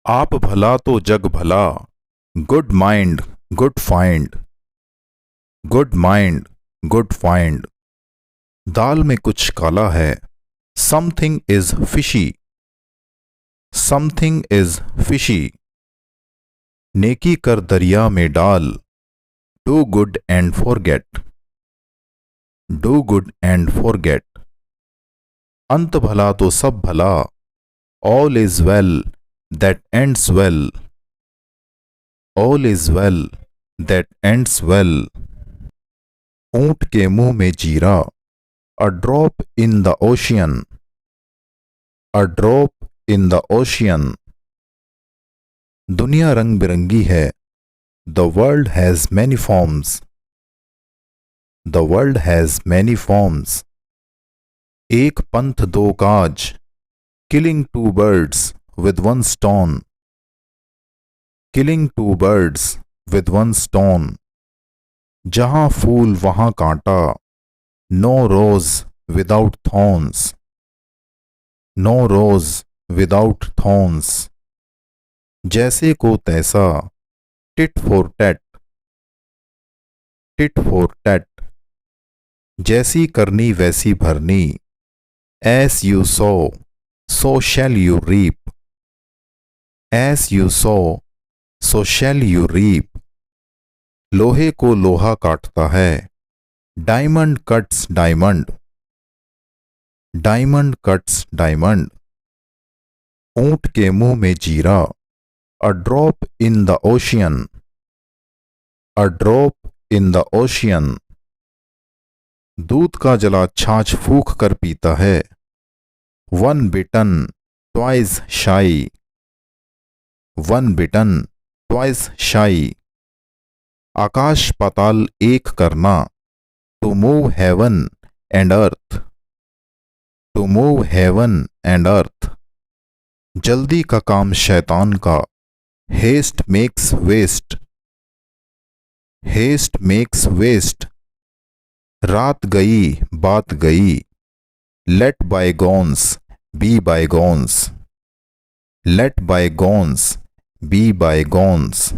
आप भला तो जग भला। Good mind good find. Good mind good find. दाल में कुछ काला है। Something is fishy. Something is fishy. नेकी कर दरिया में डाल। Do good and forget. Do good and forget. अंत भला तो सब भला। All is well that ends well. All is well that ends well. ऊंट के मुंह में जीरा। A drop in the ocean. A drop in the ocean. दुनिया रंग बिरंगी है। The world has many forms. The world has many forms. एक पंथ दो काज। Killing two birds with one stone. Killing two birds with one stone. जहां फूल वहां कांटा। No rose without thorns. No rose without thorns. जैसे को तैसा। Tit for tat. Tit for tat. जैसी करनी वैसी भरनी। As you sow so shall you reap. As you sow so shall you reap. लोहे को लोहा काटता है। Diamond cuts diamond. Diamond cuts diamond. ऊंट के मुंह में जीरा। A drop in the ocean. A drop in the ocean. दूध का जला छाछ फूंक कर पीता है। One bitten twice shy. One bitten twice shy. आकाश पाताल एक करना। To move heaven and earth. To move heaven and earth. जल्दी का काम शैतान का। Haste makes waste. Haste makes waste. रात गई बात गई। Let bygones be bygones. Let bygones be bygones.